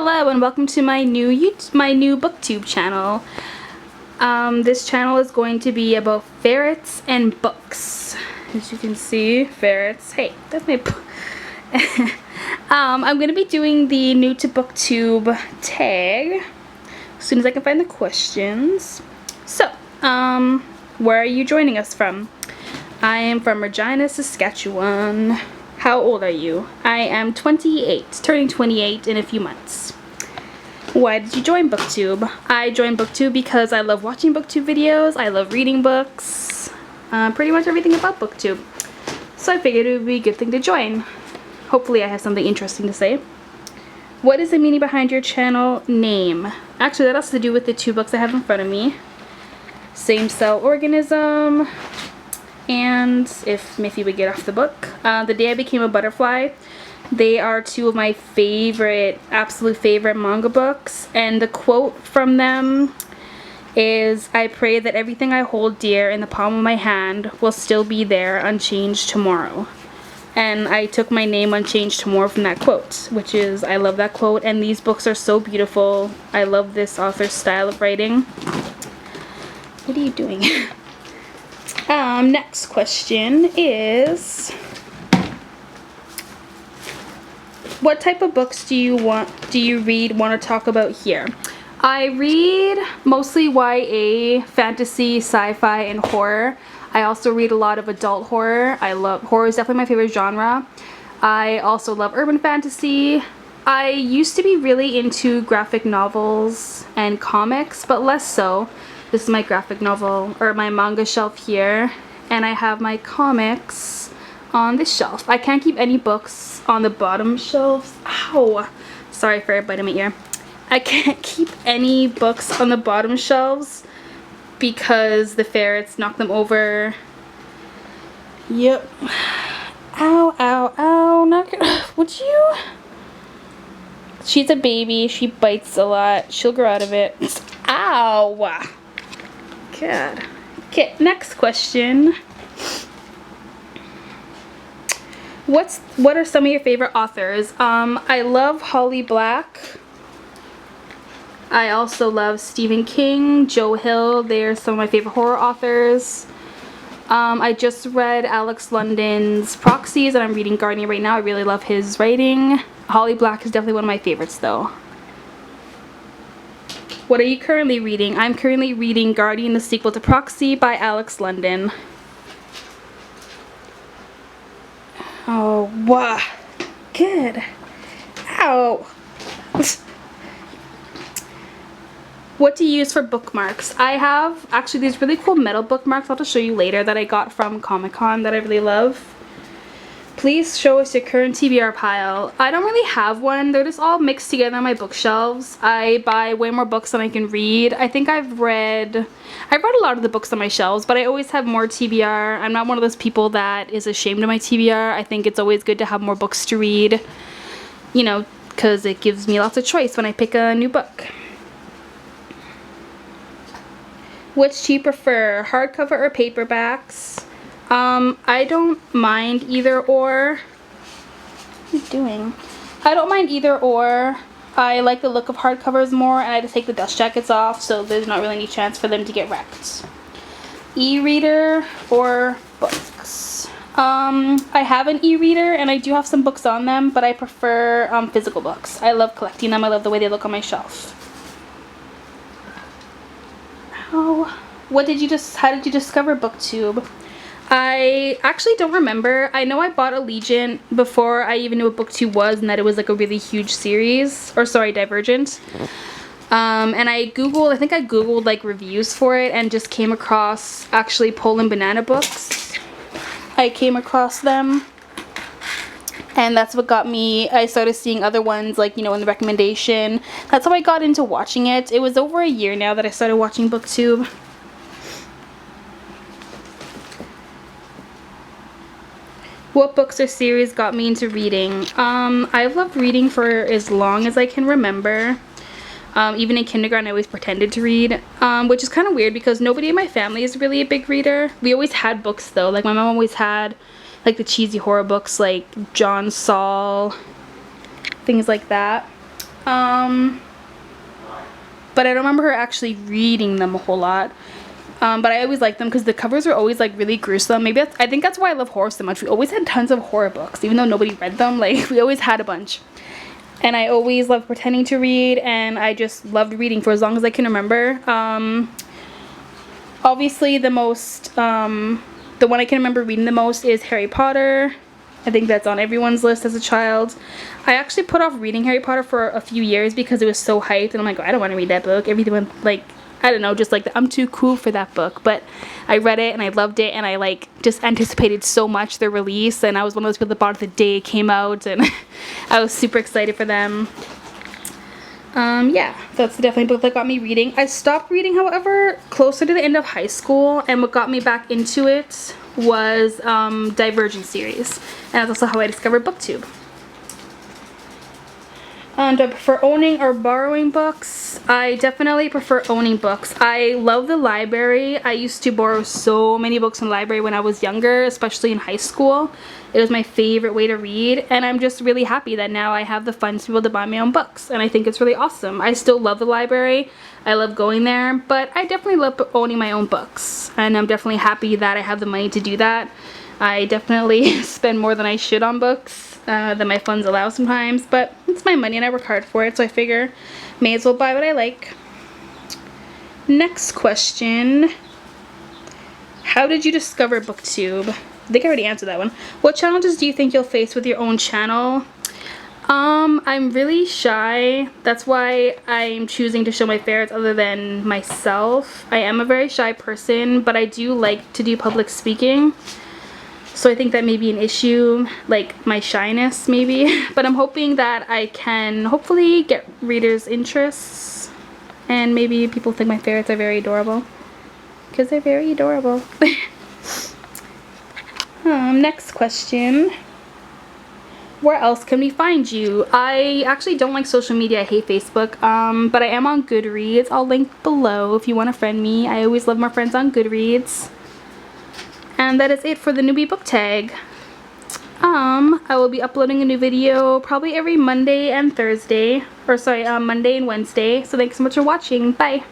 Hello and welcome to my new Booktube channel. This channel is going to be about ferrets and books. As you can see, ferrets. Hey, that's my I'm going to be doing the new to Booktube tag as soon as I can find the questions. So, where are you joining us from? I am from Regina, Saskatchewan. How old are you? I am 28, turning 28 in a few months. Why did you join Booktube? I joined Booktube because I love watching Booktube videos, I love reading books, pretty much everything about Booktube. So I figured it would be a good thing to join. Hopefully I have something interesting to say. What is the meaning behind your channel name? Actually, that has to do with the two books I have in front of me. Same Cell Organism, and If Miffy Would Get Off the Book. The Day I Became a Butterfly. They are two of my favorite, absolute favorite manga books, and the quote from them is, "I pray that everything I hold dear in the palm of my hand will still be there unchanged tomorrow." And I took my name Unchanged Tomorrow from that quote, which is, I love that quote, and these books are so beautiful. I love this author's style of writing. What are you doing? Next question is, what type of books do you read, want to talk about here? I read mostly YA, fantasy, sci-fi, and horror. I also read a lot of adult horror. Horror is definitely my favorite genre. I also love urban fantasy. I used to be really into graphic novels and comics, but less so. This is my graphic novel, or my manga shelf here, and I have my comics on this shelf. I can't keep any books on the bottom shelves. Ow! Sorry for biting my ear. I can't keep any books on the bottom shelves because the ferrets knock them over. Yep. Ow, ow, ow. Knock it. Would you? She's a baby. She bites a lot. She'll grow out of it. Ow! God. Okay, next question. What are some of your favorite authors? I love Holly Black. I also love Stephen King, Joe Hill. They're some of my favorite horror authors. I just read Alex London's Proxies, and I'm reading Guardian right now. I really love his writing. Holly Black is definitely one of my favorites though. What are you currently reading? I'm currently reading Guardian, the sequel to Proxy by Alex London. Oh, wow. Good. Ow. What do you use for bookmarks? I have actually these really cool metal bookmarks I'll just show you later that I got from Comic-Con that I really love. Please show us your current TBR pile. I don't really have one. They're just all mixed together on my bookshelves. I buy way more books than I can read. I think I've read a lot of the books on my shelves, but I always have more TBR. I'm not one of those people that is ashamed of my TBR. I think it's always good to have more books to read, you know, because it gives me lots of choice when I pick a new book. Which do you prefer, hardcover or paperbacks? I don't mind either or. What are you doing? I don't mind either or. I like the look of hardcovers more, and I just take the dust jackets off, so there's not really any chance for them to get wrecked. E-reader or books? I have an e-reader, and I do have some books on them, but I prefer physical books. I love collecting them. I love the way they look on my shelf. How did you discover Booktube? I actually don't remember. I know I bought Allegiant before I even knew what Booktube was, and that it was like a really huge series, or sorry, Divergent. And I think I googled like reviews for it and just came across actually Poland Banana Books. I came across them, and that's what got me. I started seeing other ones, like, you know, in the recommendation. That's how I got into watching it. It was over a year now that I started watching Booktube. What books or series got me into reading? I've loved reading for as long as I can remember. Even in kindergarten, I always pretended to read, which is kind of weird because nobody in my family is really a big reader. We always had books though. Like my mom always had like the cheesy horror books like John Saul, things like that. But I don't remember her actually reading them a whole lot. But I always liked them because the covers were always like really gruesome. Maybe I think that's why I love horror so much. We always had tons of horror books, even though nobody read them. Like, we always had a bunch. And I always loved pretending to read, and I just loved reading for as long as I can remember. Obviously the one I can remember reading the most is Harry Potter. I think that's on everyone's list as a child. I actually put off reading Harry Potter for a few years because it was so hyped, and I'm like, I don't want to read that book. Everyone, like, I don't know, just like, I'm too cool for that book. But I read it and I loved it, and I like just anticipated so much their release, and I was one of those people that bought it the day it came out, and I was super excited for them. Yeah, that's definitely a book that got me reading. I stopped reading, however, closer to the end of high school, and what got me back into it was Divergent series, and that's also how I discovered Booktube. Do I prefer owning or borrowing books? I definitely prefer owning books. I love the library. I used to borrow so many books in the library when I was younger, especially in high school. It was my favorite way to read, and I'm just really happy that now I have the funds to be able to buy my own books, and I think it's really awesome. I still love the library. I love going there, but I definitely love owning my own books, and I'm definitely happy that I have the money to do that. I definitely spend more than I should on books, than my funds allow sometimes, but it's my money and I work hard for it, so I figure may as well buy what I like. Next question. How did you discover Booktube? I think I already answered that one. What challenges do you think you'll face with your own channel? I'm really shy. That's why I'm choosing to show my ferrets other than myself. I am a very shy person, but I do like to do public speaking. So I think that may be an issue, like my shyness maybe. But I'm hoping that I can hopefully get readers' interests, and maybe people think my ferrets are very adorable, because they're very adorable. Next question. Where else can we find you? I actually don't like social media. I hate Facebook, but I am on Goodreads. I'll link below if you want to friend me. I always love my friends on Goodreads. And that is it for the newbie book tag. I will be uploading a new video probably every Monday and Thursday. Or sorry, Monday and Wednesday. So thanks so much for watching. Bye!